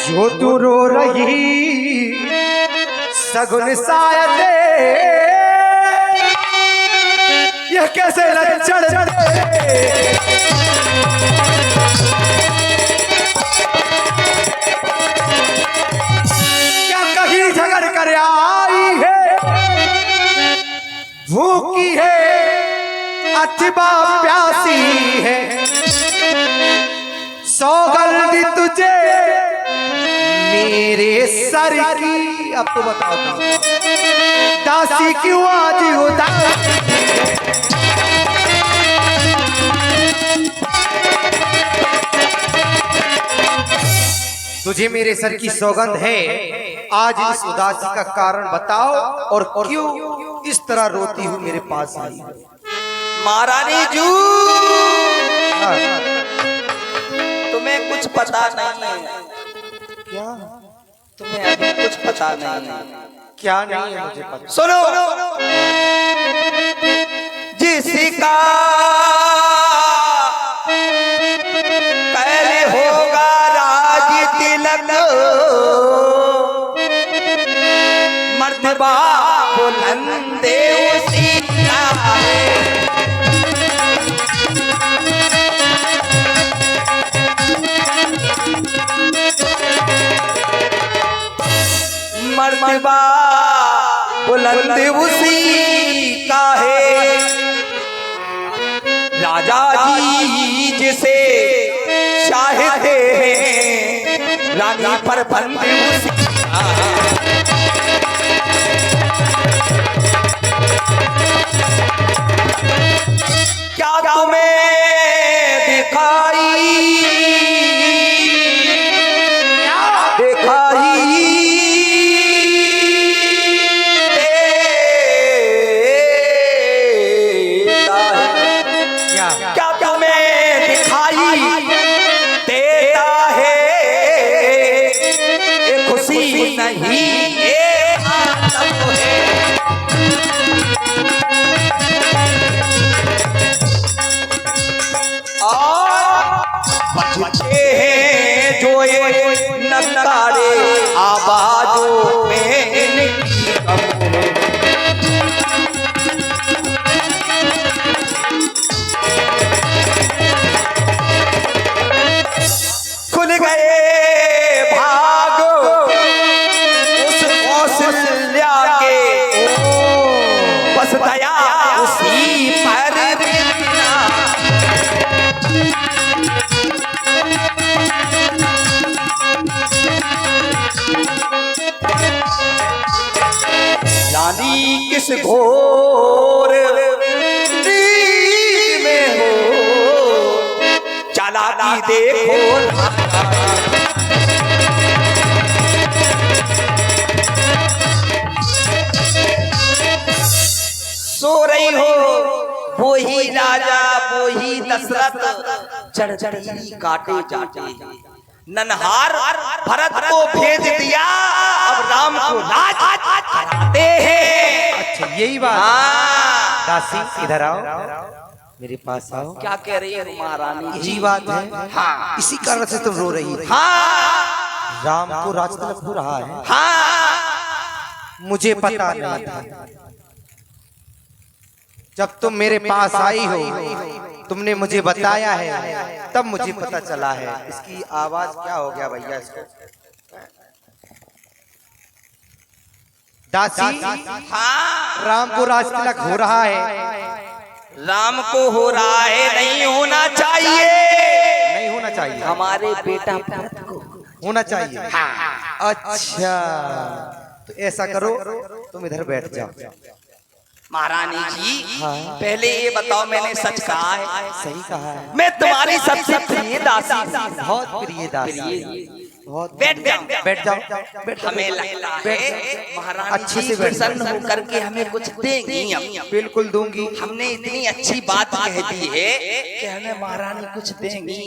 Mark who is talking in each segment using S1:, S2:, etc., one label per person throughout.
S1: जो तू रो रही सगुन शायद ये कैसे लक्षण क्या कहीं झगड़ कर आई है, भूखी है अथवा प्यासी है, सौगंध तुझे मेरे सर की। अब तो बताओ दासी क्यों आज उदास, तुझे मेरे सर की सौगंध है, आज इस उदासी का कारण बताओ और क्यों इस तरह रोती हूँ मेरे पास आई।
S2: महारानी जू, तुम्हें कुछ पता नहीं है
S1: क्या?
S2: तुम्हें अभी कुछ पता नहीं है।
S1: क्या नहीं है मुझे पता।
S2: सुनो, जिसका पहले होगा राज तिलक, मर्तबा बुलंदे उसी का है। मर्तबा बुलंद उसी का है, राजा जी जिसे चाहते हैं, रानी पर बंद उसी का है। क्या तुम्हें दिखाई नकारे आवाजों में इनकी खुल गए भाग उस कौशल्या के, बस दया उसी पर रानी किस घोर नींद में हो, चालाकी देखो सो रही हो, वो ही राजा वो ही दशरथ चढ़ काटे जाते, ननहार भरत को भेज दिया, अब राम को राज कराते हैं।
S1: अच्छा यही बात। दासी इधर आओ, मेरे पास आओ।
S2: क्या कह रही है महारानी?
S1: यही बात है।
S2: हाँ,
S1: इसी कारण से तुम रो रही थी।
S2: हाँ,
S1: राम को राजतिलक हो रहा है।
S2: हाँ,
S1: मुझे पता नहीं था। जब तुम मेरे पास आई हो, तुमने मुझे बताया है, तब मुझे पता चला है। इसकी आवाज क्या हो गया भैया इसको? दासी,
S2: हाँ,
S1: राम को राजतिलक हो रहा है।
S2: राम को हो रहा है, नहीं होना चाहिए।
S1: नहीं होना चाहिए,
S2: हमारे बेटा भरत को
S1: होना चाहिए।
S2: हाँ।
S1: अच्छा तो ऐसा करो, तुम इधर बैठ जाओ।
S2: महारानी जी,
S1: हाँ।
S2: पहले ये बताओ, मैंने सच कहा है?
S1: सही कहा है।
S2: मैं तुम्हारी सबसे प्रिय दासी,
S1: बहुत प्रिय दासी। बहुत
S2: बैठ जाओ,
S1: बैठ जाओ, बैठ जाओ।
S2: हमें लगता है महारानी
S1: अच्छे
S2: जी
S1: से बैठ जाओ।
S2: प्रसन्न होकर के हमें कुछ देंगी।
S1: बिल्कुल दूंगी।
S2: हमने इतनी अच्छी बात कह दी है कि हमें महारानी कुछ देंगी।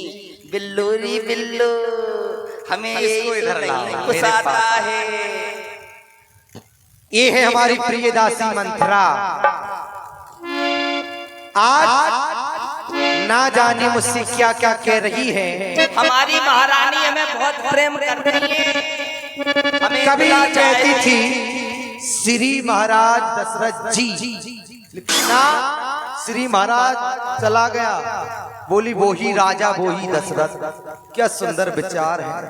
S2: बिल्लूरी बिल्लू, हमें
S1: इसको
S2: ये
S1: इधर लाओ,
S2: नहीं कुछ
S1: मेरे
S2: आता
S1: पास।
S2: है।
S1: ये है हमारी प्रिय दासी मंथरा। आज ना जाने मुझसे क्या क्या कह रही है।
S2: हमारी महारानी हमें बहुत प्रेम करती है, हमें
S1: कभी
S2: बुला
S1: कहती
S2: चाहे।
S1: थी श्री महाराज दशरथ जी, लेकिन ना श्री महाराज चला गया, बोली वो ही राजा वो ही दशरथ। क्या सुंदर विचार है।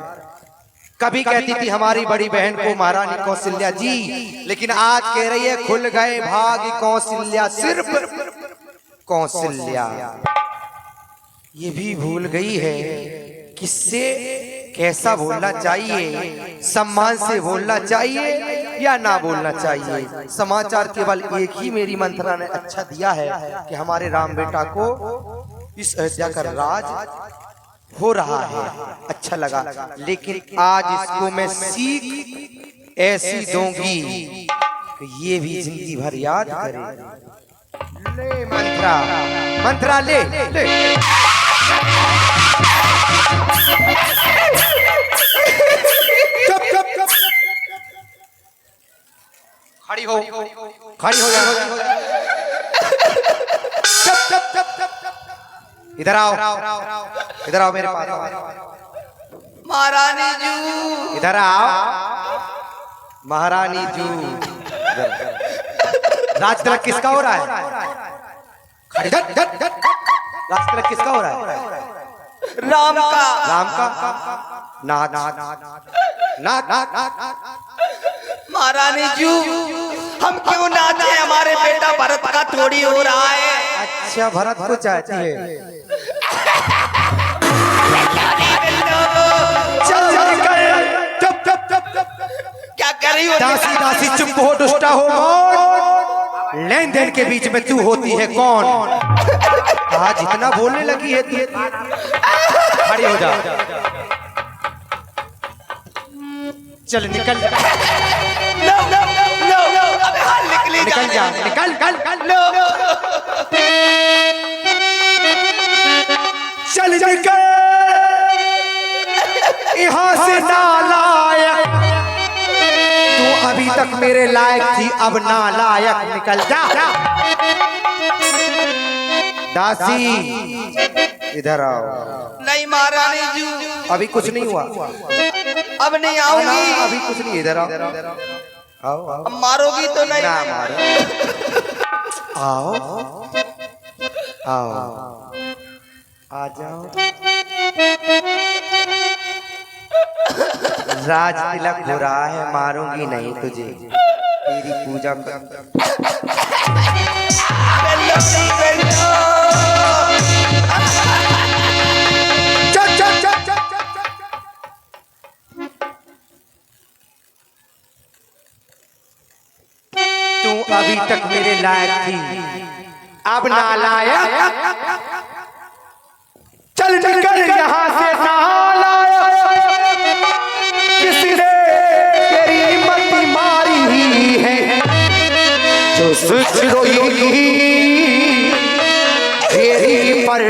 S1: कभी कहती थी हमारी बड़ी बहन को महारानी कौशल्या जी, लेकिन आज कह रही है खुल गए भाग कौशल्या, सिर्फ कौशल्या। ये भी भूल गई है किससे कैसा बोलना चाहिए, सम्मान से बोलना चाहिए या ना बोलना चाहिए। समाचार केवल एक ही मेरी मंत्रा ने अच्छा दिया है कि हमारे राम बेटा को इस अयोध्या का राज हो रहा है, अच्छा लगा। लेकिन आज इसको मैं सीख ऐसी दूंगी कि ये भी जिंदगी भर याद करे। ले मंत्रा, मंत्रा ले, ले। चुप चुप चुप, खड़ी हो, खड़ी हो जा। चुप चुप चुप चुप, इधर आओ, इधर आओ मेरे पास।
S2: महारानी जू,
S1: इधर आओ महारानी जू। राज तिलक किसका हो रहा है? खड़ी धट धट धट। राज तिलक किसका हो रहा है?
S2: राम का।
S1: राम का। ना ना ना ना ना।
S2: महारानी जू, हम क्यों नाचे? हमारे बेटा भरत का थोड़ी हो रहा है।
S1: अच्छा भरत को चाहती है। चल चल कर, चुप चुप चुप चुप।
S2: क्या कर रही हो?
S1: दासी दासी चुप हो, दुष्टा हो कौन? लेन देन के बीच में तू होती है कौन? आज इतना बोलने लगी है तू। खड़ी हो जा। चल निकल,
S2: नो नो नो नो, अबे हाल निकली
S1: निकल जा, निकल निकल निकल। चल निकल यहाँ से नालायक। तू अभी तक मेरे लायक थी, अब नालायक, निकल जा। दासी इधर आओ।
S2: नहीं महारानी जू,
S1: अभी कुछ नहीं हुआ,
S2: अब नहीं आऊंगी।
S1: अभी कुछ नहीं, इधर आओ, आओ आओ।
S2: अब मारोगी तो नहीं?
S1: ना मारो, आओ आओ, आ जाओ। राज तिलक हो रहा है, मारूंगी नहीं तुझे, तेरी पूजा कर। चल चल चल चल चल चल। तू अभी तक मेरे लायक थी, अब नालायक। चल निकल यहाँ से नालायक। किसने तेरी मति मारी है? जो सुच रोएगी तेरी पर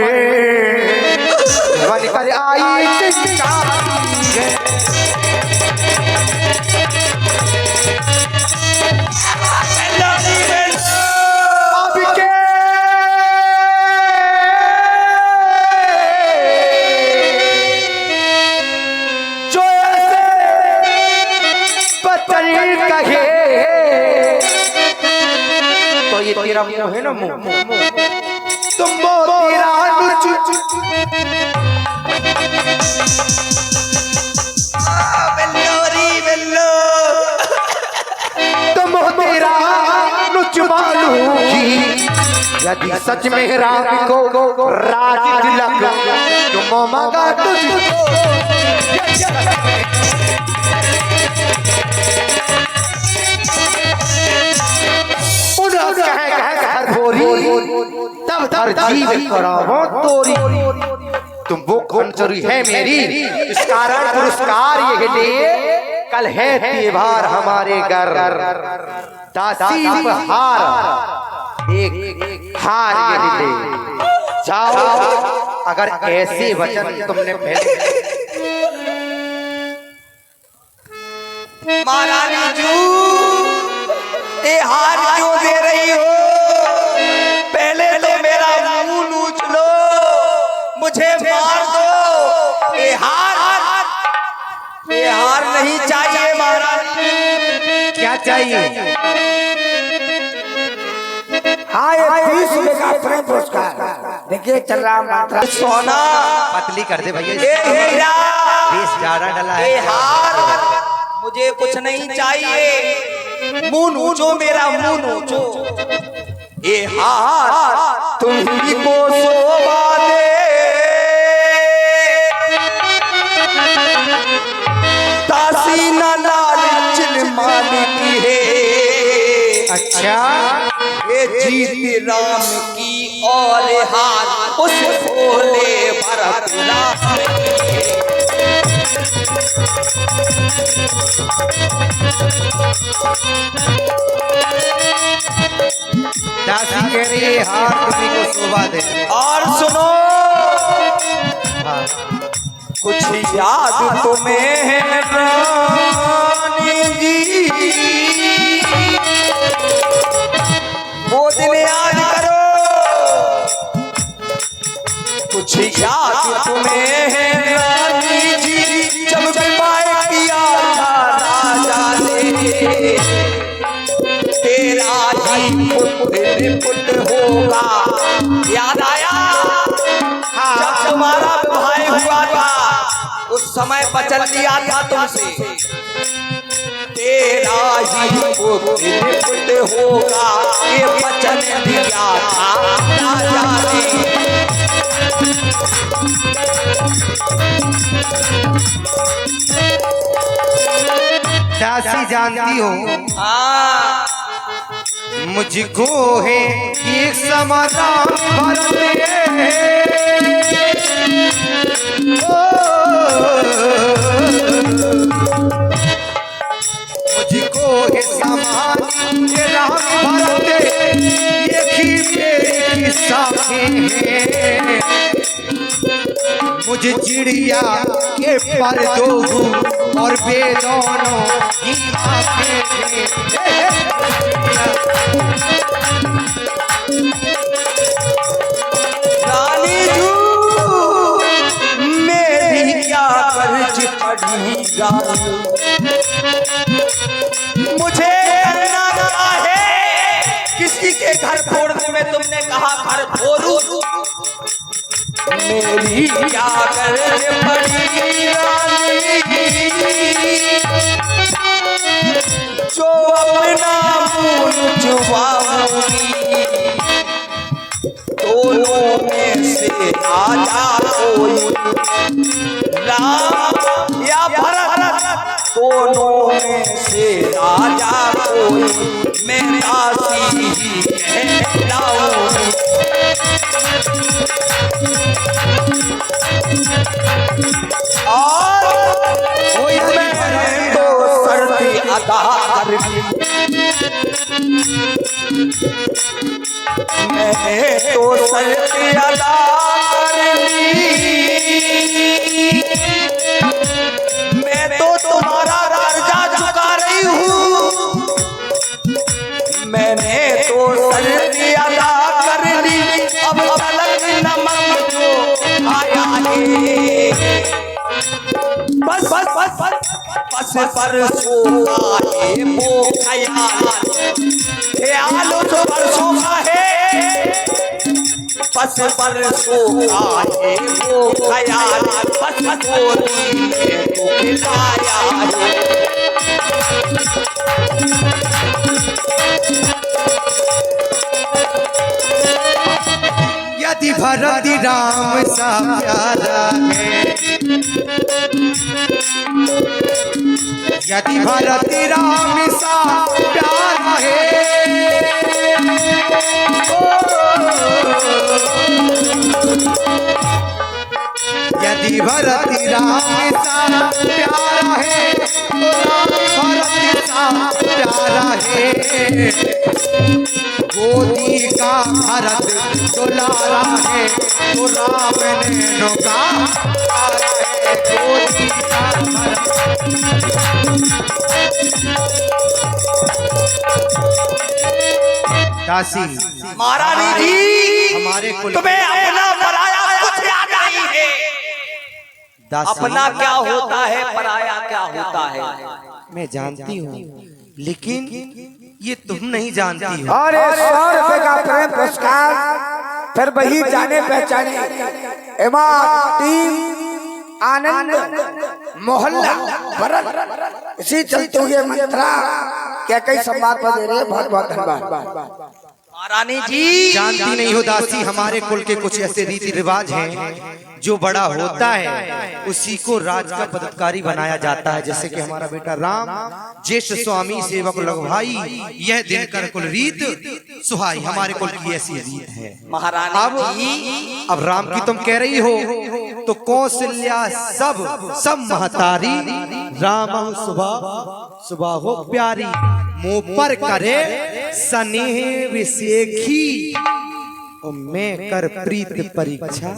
S1: बन कर आई चिंगारी है। तो ये तेरा मुंह है ना, मुंह तुम तेरा
S2: बेल्लोरी बेल्लो,
S1: तुम तेरा नुच मालूंगी यदि सच में राम को राज तिलक तुम मगा तुझको। तब धर जीव करावो तोरी। तुम वो कंचरी है मेरी, इस कारण पुरस्कार ये ले। कल है त्योहार हमारे घर, दासी हार एक हार ये ले जाओ। अगर ऐसे वचन तुमने पहले।
S2: महारानी जू, ये हार क्यों दे रही हो? पहले तो मेरा मुंह नूच लो। नहीं चाहिए महाराज।
S1: क्या चाहिए?
S3: हाँ, ये 20 रुपए का प्रेम पुरस्कार देखिए चल रहा मात्रा।
S2: सोना
S1: पतली कर दे भैया,
S2: ए हीरा,
S1: बेस ज्यादा डला
S2: ए
S1: है।
S2: हार, मुझे कुछ नहीं चाहिए। मुंह नोचो मेरा, मुंह नोचो। ए हार तुम्ही को शोभा दे, तासी ना लाल चिल मालिकी है।
S1: अच्छा,
S2: ये जीत राम की और हार उस भोले भरत राम की।
S1: दासी कह रही है हार तुम्ही को शोभा दे।
S2: और सुनो,
S1: हाँ।
S2: कुछ याद तुम्हें है रानी जी, वो दिन याद करो। कुछ याद तुम्हें है रानी जी, जब विवाह किया था राजा ने, तेरा ही पुत्र होगा। याद आया जब तुम्हारा भाई हुआ था, उस समय बचन लिया था तुमसे, तेरा ही पुत्र होगा, ये वचन दिया था राजा ने।
S1: दासी जानती हो
S2: हाँ,
S1: मुझको है एक समाधान मुझको है समान भरते, एक ही मेरी साथी है। मुझे चिड़िया के पर दो और वे दोनों ही आंखें हैं।
S2: रानी जू मेरी क्या कर्ज पड़ी रानी, मुझे करना क्या है? किसी के घर फोड़ने में तुमने कहा घर फोड़ू, मेरी क्या कर्ज पड़ी रानी, जो अपना मुंह छुपाऊंगी, दोनों में से राजा कोई, राम या भरत, दोनों में से राजा कोई, मैं दासी ही कहलाऊंगी। और मैंने तो शर्त अदा कर ली, मैंने तो शर्त अदा कर ली, मैं तो तुम्हारा कर्जा चुका रही हूँ, मैंने तो शर्त अदा कर ली, अब तलक नमक जो आया है, बस बस बस बस बस परसों का है वो ख्याल उस परसों का है, बस परसों का है वो ख्याल, बस गोदी में तो खिलाया है।
S1: यदि भरत राम सा प्यारा है, यदि भरत राम सा प्यारा है, यदि भरत राम सा प्यारा है, तो राम भरत सा प्यारा है। गोदी का भरत दुलारा है, तो राम नैनो का प्यारा है। गोदी का भरत दासी
S2: महारानी जी,
S1: हमारे कुल
S2: तुम्हें अपना पराया कुछ याद नहीं है।
S1: दासी
S2: अपना क्या होता है, पराया क्या होता है।
S1: मैं जानती हूँ, लेकिन ये तुम नहीं जानती हो।
S3: और 100 रुपए का प्रेम पुरस्कार फिर वही जाने पहचाने इमाम टीम आनंद मोहल्ला भरत इसी चलते हुए मंत्रा क्या कई संवाद पर दे रहे हैं। बहुत बहुत धन्यवाद।
S2: महारानी जी
S1: जानती नहीं हो दासी, हमारे कुल के कुछ ऐसे रीति रिवाज हैं, जो बड़ा होता है उसी को राज का पदाधिकारी बनाया जाता है। जैसे कि हमारा बेटा राम ज्येष्ठ स्वामी सेवक लघु भाई, यह दिनकर कुल रीत सुहाई, हमारे कुल की ऐसी रीत है।
S2: महारानी जी
S1: अब राम की तुम कह रही हो तो कौशल्या सब महतारी, राम सुबह सुबह हो प्यारी, मुंह पर करे स्नेह विशेखी, और मैं कर प्रीत परीक्षा।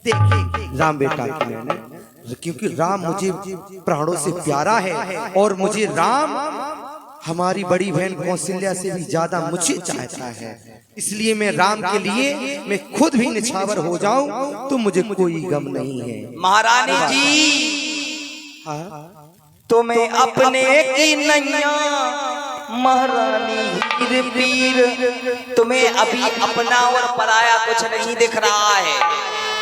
S1: देखिए राम बेटा की मैंने, क्योंकि राम मुझे प्राणों से प्यारा है और मुझे राम हमारी बड़ी बहन कौशल्या से भी ज्यादा मुझे चाहता है, इसलिए मैं राम के लिए मैं खुद भी निछावर हो जाऊं तो मुझे कोई गम नहीं है।
S2: महारानी जी
S1: हाँ?
S2: तुम्हें अपने की नैया महारानी हीर पीर, तुम्हें अभी अपना और पराया कुछ नहीं दिख रहा है।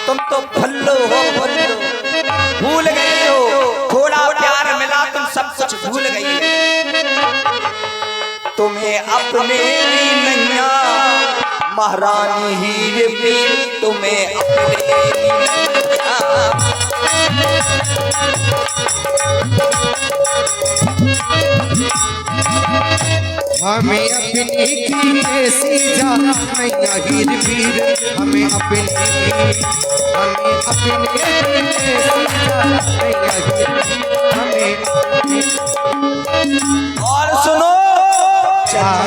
S2: तुम तो भल्लो हो, भल्लो भूल गई हो, थोड़ा प्यार मिला तुम सब कुछ भूल गई। तुम्हें अपने की नैया महारानी हीर पीर, तुम्हें अपने की नैया।
S1: हमें अपनी की ऐसी जाना नैया हीर पीर, हमें अपनी की ऐसी जाना नैया हीर पीर, हमें।
S2: और सुनो चाल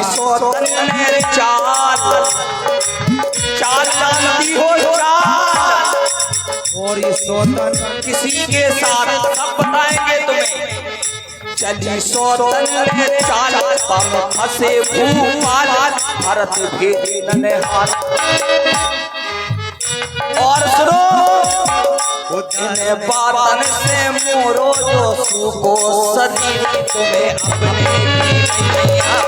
S2: चाल जानती हो चाल,
S1: और ये सौतन
S2: किसी के साथ सब बताएंगे तुम्हें। चली सौतन चाल पम फंसे भूपाल, भरत भेजे ननिहाल। और सुनो इन बातन से मोरो जो सुको सदी, तुम्हें अपने की नैया।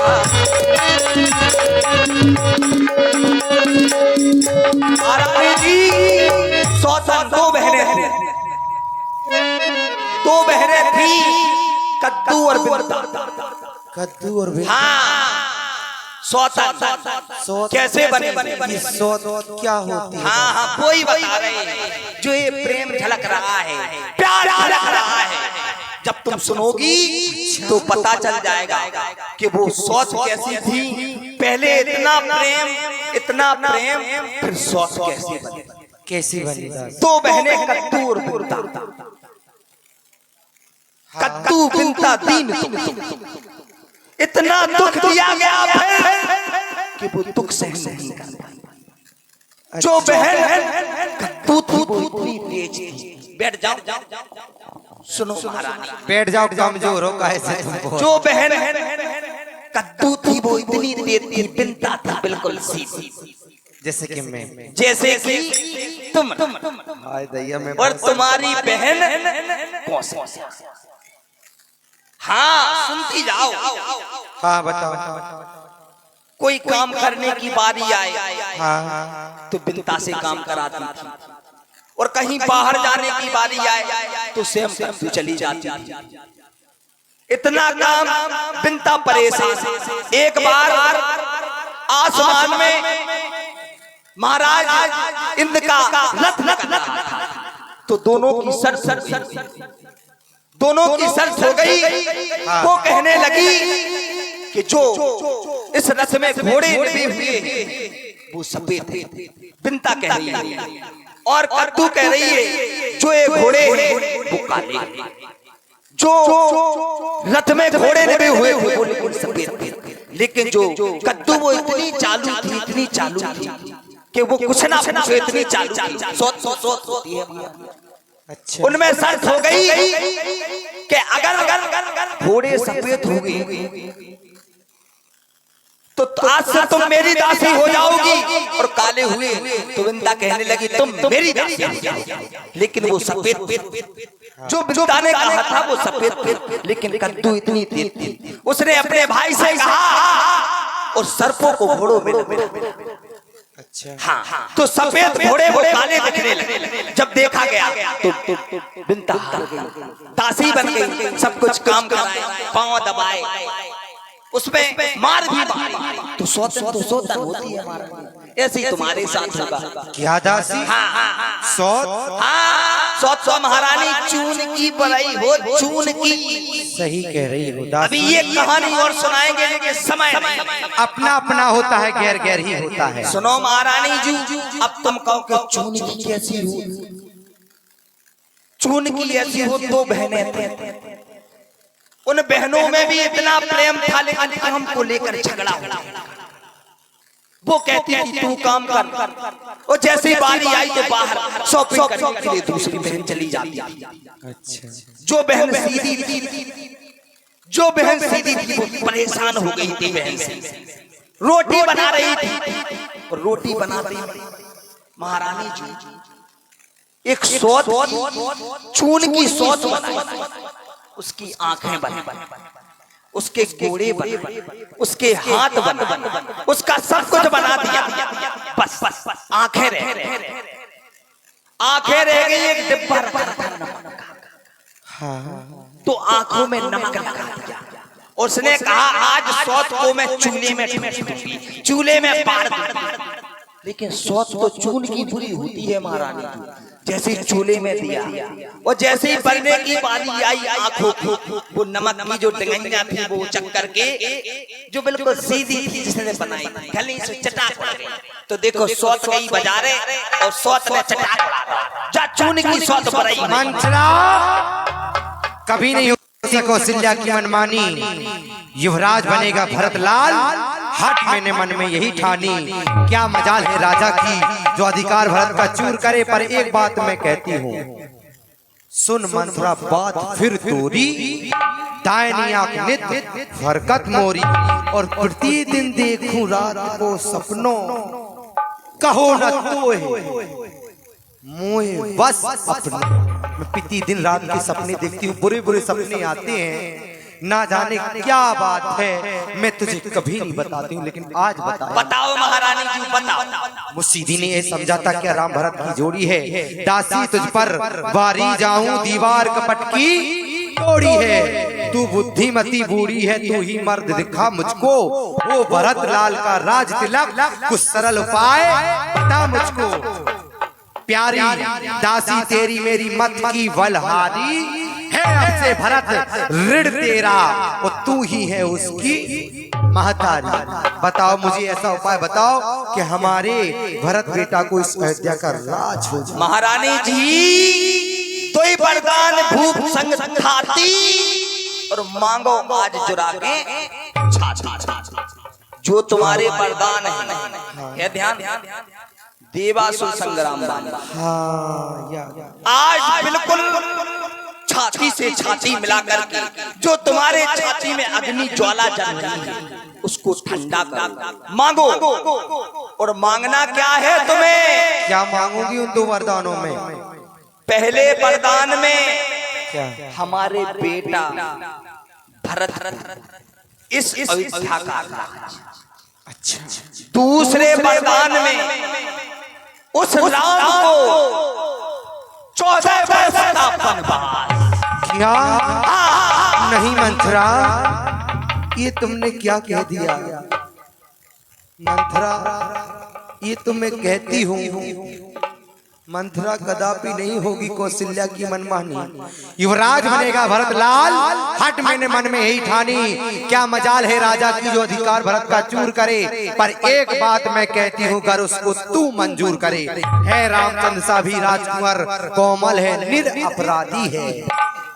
S2: महारानी जी सौतन दो बहनें थी, दो बहनें थी, कद्दू और बिंता।
S1: कद्दू और बेटा।
S2: हाँ सौतन कैसे बने?
S1: ये सौत क्या होती है?
S2: हाँ हाँ वही बता रहे हैं, जो ये प्रेम झलक रहा है, प्यार झलक रहा है। जब तुम सुनोगी तो पता चल जाएगा कि वो सोच कैसी थी। पहले इतना प्रेम फिर सोच कैसी बनी।
S1: कैसी बनी?
S2: दो बहनें कद्दू और बिंता, कद्दू बिंता दीन तुम, इतना दुख दिया गया कि वो दुख सहन नहीं कर पाई। जो बहन कद्दू थी वो इतनी तेज थी। बैठ जाओ, सुनो महारानी,
S1: बैठ जाओ, कमजोर हो कैसे?
S2: जो बहन कद्दू थी वो इतनी तेज थी, बिंता थी बिल्कुल सीधी,
S1: जैसे कि मैं,
S2: जैसे कि तुम
S1: हाय दैया मैं,
S2: और तुम्हारी बहन कौशल्या। हाँ सुनती जाओ।
S1: हाँ बताओ।
S2: कोई काम करने की बारी आए
S1: हाँ
S2: तो बिंता से काम कराती थी, और कहीं बाहर जाने की बारी आए तो स्वयं करती चली जाती थी। इतना काम बिंता परेशान। एक बार आसमान में महाराज इंद्र का रथ निकल रहा था, तो दोनों की शर्त हो गई। वो कहने लगी कि जो इस रथ में घोड़े निभे हुए वो सफेद थे, बिंता कह रही है, और कद्दू कह रही है जो ये घोड़े हैं वो काले, जो रथ में घोड़े निभे हुए थे वो लेकिन सफेद थे। लेकिन जो कद्दू वो इतनी चालू थी कि वो कुछ ना पूछे, इतनी चालू थी। सोच
S1: अच्छा।
S2: उनमें शर्त हो गई कि अगर घोड़े सफेद हो गए तो आज से तुम मेरी दासी हो जाओगी। और काले हुए तो विंता कहने लगी तुम मेरी दासी हो जाओगी। लेकिन वो सफेद जो विंता ने कहा था वो सफेद, लेकिन कद्दू इतनी तेज थी। उसने अपने भाई से कहा और सर्पों को घोड़ों में
S1: अच्छा
S2: हाँ, तो सफेद घोड़े वो काले दिखने लगे। जब देखा गया तो विंता हार गई, दासी बन गई, सब कुछ काम कराए, पांव दबाए, उसमें मार भी मारी। तो सौतन होती है महारानी, ऐसे ही तुम्हारे साथ होगा।
S1: क्या दासी? सौत?
S2: सौत महारानी चून की बड़ाई हो, चून की।
S1: सही कह रही हो दासी।
S2: अभी ये कहानी और सुनाएंगे, लेकिन समय
S1: अपना अपना होता है, गैर गैर ही होता है।
S2: सुनो महारानी जी, अब तुम कहो कि चून की कैसी हो? चून की ऐसी हो, दो बहनें थी, उन बहनों में भी इतना प्रेम था, लेकिन काम को लेकर झगड़ा हो। वो कहती थी तू काम कर, और जैसे ही बारी आई तो बाहर शॉपिंग करने के लिए दूसरी बहन चली जाती थी।
S1: अच्छा
S2: जो बहन सीधी थी वो परेशान हो गई थी बहन से। रोटी बना रही थी, और रोटी बनाती महारानी जी एक सौत चून की सौत बनाई। उसकी आंखें बन, उसके गोड़े बन, उसके हाथ बन, उसका सब कुछ बना दिया। बस आंखें रह गई, एक डिब्बा रखा था नमक का, तो आंखों में नमक लगा दिया। उसने कहा आज सौत को मैं चूल्हे में ठूंस दूंगी, चूल्हे में बाढ़ दूंगी। लेकिन सौत तो चून की बुरी होती है महारानी जी। जैसे ही चूल्हे में दिया, और जैसे ही बनने की बारी आई, आंखों की वो नमक की जो डंगैया थी वो चक्कर के जो बिल्कुल सीधी थी जिसने बनाई थी, गली से चटाक पड़ गई। तो देखो सौत गई बाजारे, और सौत ने चटाक पड़ा, जा चून की सौत पड़ाई।
S1: मंत्रा कभी नहीं हो कौशल्या की मनमानी, युवराज बनेगा भरतलाल, हट मैंने मन में यही ठानी। क्या मजाल है राजा की जो अधिकार भरत का चूर करे। पर एक बात मैं कहती हूँ, सुन मंत्रा बात फिर तोरी, दायनी आंख नित फरकत मोरी। और प्रतिदिन देखूं रात को सपनों, कहो न तोहे मोए बस अपने। मैं पीती दिन रात के सपने देखती हूँ, बुरे बुरे सपने आते हैं, ना जाने क्या बात है। मैं तुझे कभी नहीं बताती हूँ, लेकिन आज
S2: बताओ महारानी जी, बताओ।
S1: मुसीदी ने ये समझा था क्या राम भरत की जोड़ी है। दासी तुझ पर वारी जाऊं, दीवार कपट की तोड़ी है। तू बुद्धिमती बूढ़ी है, तू ही मर्द दिखा मुझको। वो भरत लाल का राज तिलक, कुछ सरल उपाय बता मुझको। प्यारी दासी तेरी मेरी मत की बलहारी है, अब से भरत ऋण तेरा, और तू ही है उसकी महतारी। बताओ मुझे ऐसा उपाय बताओ कि हमारे भरत बेटा को इस अयोध्या का राज हो जाए।
S2: महारानी जी तो ही वरदान भूप संग खाती, और मांगो आज जुरा के जो तुम्हारे वरदान है। ध्यान देवासुर संग्राम दान। आज बिल्कुल छाती से छाती मिलाकर के जो तुम्हारे छाती में अग्नि ज्वाला जल रही है उसको ठंडा करो, मांगो। और मांगना क्या है तुम्हें?
S1: क्या मांगोगी उन दो वरदानों में?
S2: पहले वरदान में
S1: क्या?
S2: हमारे बेटा भरत इस अयोध्या का राज।
S1: अच्छा।
S2: दूसरे वरदान में उस राम को 14 वर्ष का वनवास।
S1: क्या? नहीं मंथरा, ये तुमने क्या कह दिया? मंथरा, ये तो मैं कहती हूँ, मंथरा कदापि नहीं होगी कौशल्या की मनमानी। युवराज बनेगा भरतलाल, हट मैंने मन में यही ठानी। क्या मजाल है राजा की जो अधिकार भरत का चूर करे। पर एक बात मैं कहती हूँ, अगर उसको तू मंजूर करे। है रामचंद्र सा भी राजकुमार, कोमल है, निरअपराधी है।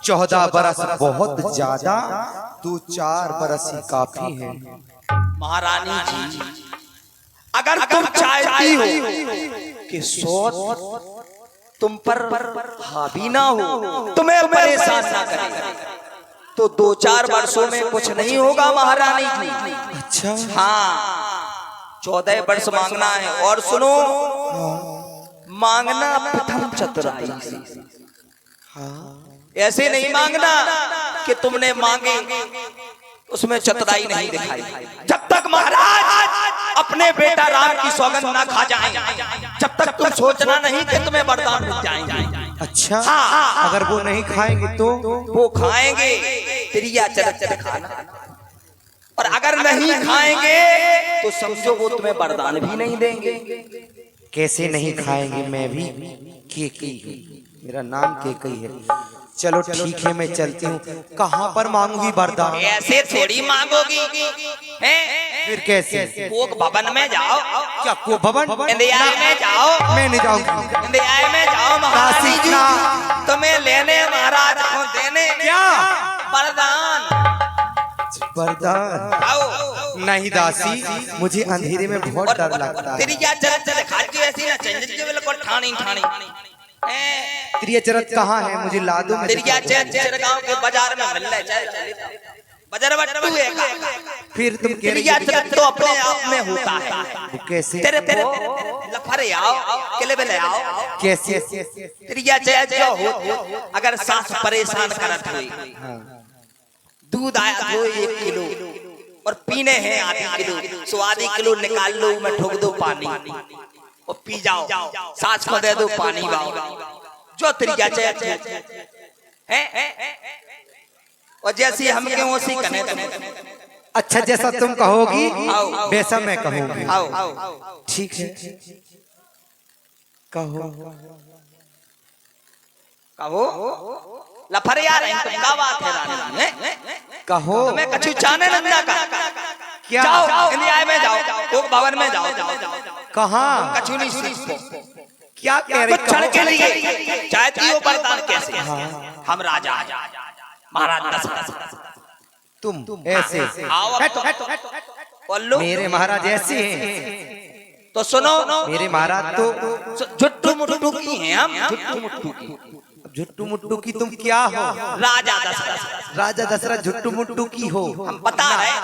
S1: 14 बरस बहुत ज्यादा, तू 4 बरस ही काफी है।
S2: महारानी जी अगर तुम चाहती हो कि सौत तुम पर हावी ना हो, तुम्हें परेशान ना करे, तो 2-4 वर्षों में कुछ नहीं होगा महारानी जी।
S1: अच्छा
S2: हाँ 14 वर्ष मांगना है। और सुनो मांगना प्रथम चतुराई से, ऐसे नहीं मांगना कि तुमने मांगे उसमें चतुराई नहीं दिखाई। जब तक महाराज अपने बेटा राम की सौगंध ना खा जाएं, जब तक तुम सोचना नहीं कि तुम्हें वरदान मिल जाएंगे।
S1: अच्छा
S2: हाँ,
S1: अगर वो नहीं खाएंगे तो
S2: वो खाएंगे त्रिया चरचर खाना, और अगर नहीं खाएंगे तो समझो वो तुम्हें वरदान भी नहीं देंगे।
S1: कैसे नहीं खाएंगे? मैं भी केकई हूँ, मेरा नाम केकई है। चलो ठीक है मैं चलती हूँ। कहाँ पर मांगूंगी वरदान?
S2: ऐसे थोड़ी मांगोगी हैं?
S1: फिर कैसे?
S2: कोक भवन में जाओ।
S1: क्या को भवन?
S2: इंडिया में जाओ।
S1: मैं नहीं जाऊंगी।
S2: इंडिया में जाओ महारानी जी, तुम्हें लेने महाराज को देने
S1: क्या
S2: वरदान।
S1: वरदान?
S2: आओ
S1: नहीं दासी, मुझे अंधेरे में बहुत डर लगता है।
S2: तेरी क्या चरचर खाती ऐसी ना चंचल के बिल्कुल ठाणी ठाणी।
S1: त्रियचरत कहाँ है? मुझे ला दो।
S2: तेरी क्या चरचर गांव के बाजार में मिल रहा है, बाजार बट्टू है का।
S1: फिर तुम कह रही
S2: हो तो अपने आप में होता है।
S1: वो कैसे?
S2: तेरे लफरे आओ किले में ले आओ।
S1: कैसे?
S2: तेरी क्या जो हो अगर सांस परेशान करत हुई, दूध आया दो 1 किलो और पीने हैं आधा किलो, सो आधी किलो निकाल लो, मैं ठोक दो पानी और पी जाओ, सांस को दे दो पानी वाओ, जो तरीका चाहिए है। और जैसी हम क्यों उसी कने।
S1: अच्छा जैसा तुम कहोगी
S2: आओ।
S1: वैसा मैं कहूँगी।
S2: आओ
S1: ठीक है कहो।
S2: कहो लफरे यार तुम क्या बात है रानी हैं?
S1: कहो।
S2: तुम्हें कछु जाने नंदा का
S1: क्या?
S2: जाओ इंडिया में जाओ, कोक भवन में जाओ।
S1: कहाँ?
S2: कछु नहीं सीखो।
S1: क्या कह रही?
S2: कुछ क्षण के लिए चाहती हो वरदान कैसे? हम राजा महाराज दशरथ,
S1: तुम ऐसे
S2: आओ बोलो।
S1: मेरे महाराज ऐसे हैं
S2: तो सुनो,
S1: मेरे महाराज तो
S2: झुट्टू मुट्टू की हैं हम, झुट्टू मुट्टू की।
S1: झुट्टू मुट्टू की तुम क्या हो?
S2: राजा दशरथ।
S1: राजा दशरथ झुट्टू मुट्टू की हो?
S2: हम बता रहे।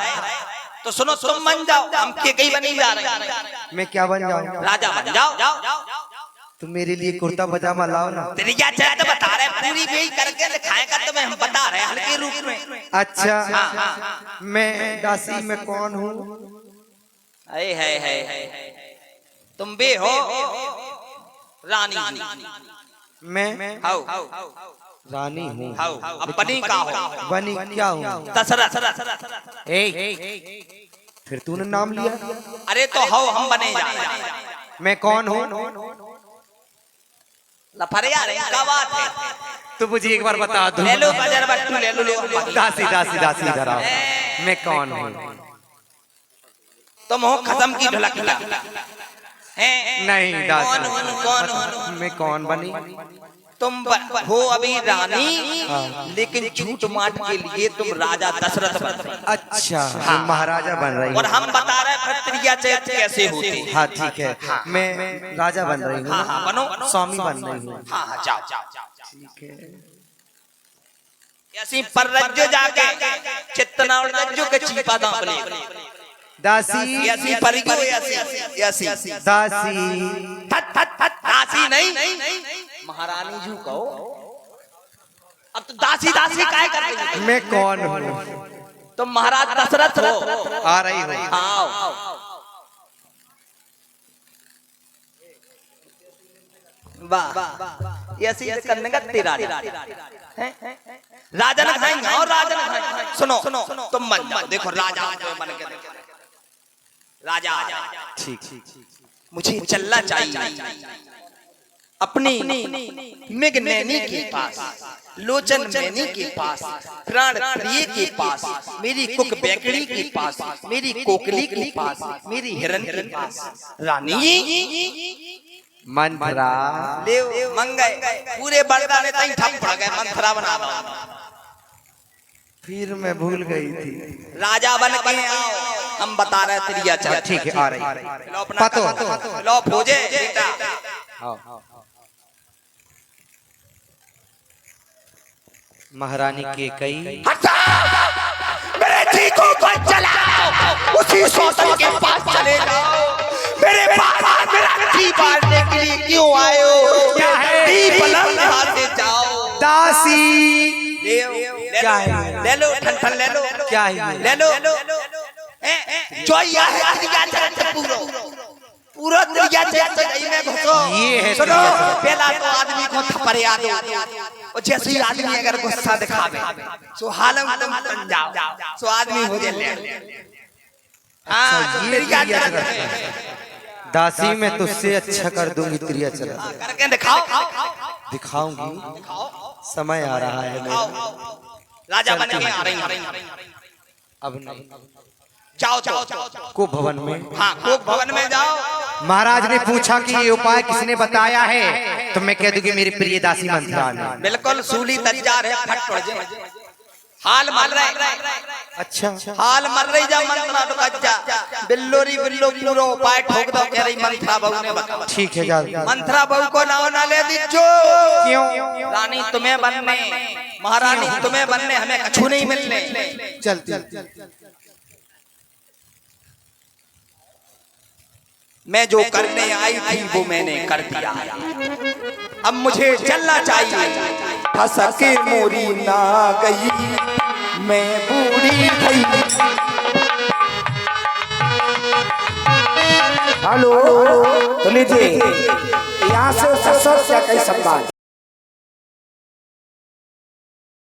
S2: तो सुनो तुम बन जाओ, हम केकई बनी जा रहे हैं।
S1: मैं क्या बन जाऊँ?
S2: राजा बन जाओ।
S1: तुम मेरे लिए कुर्ता पजामा लाओ ना।
S2: तेरी क्या चाहे तो बता रहे, पूरी बेई करके दिखाएगा तुम्हें, हम बता रहे हल्के रूप में।
S1: अच्छा मैं दासी में कौन हूँ?
S2: है तुम भी हो रानी जी।
S1: मैं रानी हूँ।
S2: अब बनी का हो?
S1: बनी क्या हूँ?
S2: दशरथ।
S1: फिर तूने नाम लिया।
S2: अरे तो हो हम बने जा रहे हैं।
S1: मैं कौन हूँ?
S2: लफरे यार क्या बात है?
S1: तो मुझे एक बार बता दो।
S2: ले लो बाजार बट्टू ले लो।
S1: दासी दासी दासी इधर आओ। मैं कौन हूँ?
S2: तुम हो खत्म की ढोलक
S1: नहीं दासी।
S2: कौन
S1: मैं कौन बनी?
S2: तुम हो अभी रानी, लेकिन झूठ माट के लिए तुम राजा दशरथ बन रही।
S1: अच्छा तुम महाराजा बन रही
S2: और
S1: हो।
S2: हम बता रहे क्षत्रिय चैत कैसे होते हैं।
S1: हाँ ठीक है। मैं राजा बन रही हूँ।
S2: हाँ, बनो।
S1: स्वामी बन रही हूँ।
S2: हाँ जाओ।
S1: ठीक है।
S2: ऐसी पर रज्जो जाके चित्तना और रज्जो के चीपा दांप ले।
S1: दासी
S2: ऐसी परिगो ऐसी
S1: दासी
S2: दासी नहीं महारानी जी कहो। अब तो दासी काय कर रही है?
S1: मैं कौन हूँ?
S2: तुम महाराज दशरथ हो।
S1: आ रही हो?
S2: आओ। वाह ऐसी करने का तेरा राजा न खाएंगे और राजा न खाएंगे। सुनो तुम बन जाओ, देखो राजा बन के राजा।
S1: ठीक
S2: मुझे चलना चाहिए अपनी मेघ नैनी के पास, लोचन मैनी के पास, प्राण प्रिय के पास, मेरी कुक बैकड़ी के पास, मेरी कोकली के पास, मेरी हिरन के पास। रानी
S1: मंथरा
S2: ले मंगाए पूरे बरदाने तई ठप पड़ गए। मंथरा बना दो।
S1: फिर मैं भूल गई थी।
S2: राजा बन के आओ, हम बता रहे त्रिया चल।
S1: ठीक है आ रही।
S2: लो अपना
S1: पतो
S2: लो भोजे बेटा।
S1: महारानी के कई
S2: मेरे चीखों को चलाओ, उसी शोषण के पास चले जाओ। मेरे पास मेरा घी बांटने के लिए क्यों आए हो? घी पलंग यहाँ से जाओ।
S1: दासी
S2: क्या है? ले लो ठन ले लो।
S1: क्या है?
S2: ले लो जो यह है क्रिया चरित्र पूरा क्रिया चरित्र में घुसो।
S1: ये है
S2: सुनो, पहला तो आदमी को थप्पड़िया दो, और जैसे ही आदमी अगर गुस्सा दिखावे सो हालम तुम बन जाओ, सो आदमी हो जाए। हाँ, क्रिया चरित्र है।
S1: दासी मैं तुझसे अच्छा कर दूंगी क्रिया चरित्र।
S2: करके दिखाओ।
S1: दिखाऊंगी, समय आ रहा है मेरा।
S2: राजा बन के आ रही।
S1: अब नहीं,
S2: जाओ
S1: को भवन में।
S2: हाँ, कोक भवन में जाओ।
S1: महाराज ने पूछा कि ये उपाय किसने बताया है, तो मैं कह दूंगी मेरी प्रिय दासी मंथरा ने।
S2: बिल्कुल सूली तैयार है, फट पड़ जाए। हाल मर रहे,
S1: अच्छा,
S2: हाल मर रही जा मंत्रा तो कच्चा बिल्लोरी बिल्लो पूरो उपाय ठोक दो कह रही मंत्रा बहू ने बताया।
S1: ठीक है जा।
S2: मंत्रा बहू को नाव ना ले दीजो।
S1: क्यों?
S2: रानी तुम्हें बनने, महारानी तुम्हें बनने, हमें कछु नहीं मिलने।
S1: चलती।
S2: मैं जो करने आई थी वो मैंने कर दिया, अब मुझे चलना चाहिए। फंस के मोरी ना गई, मैं बूढ़ी गई।
S3: हेलो, तो लीजिए यहाँ से ससुर क्या कई संवाद।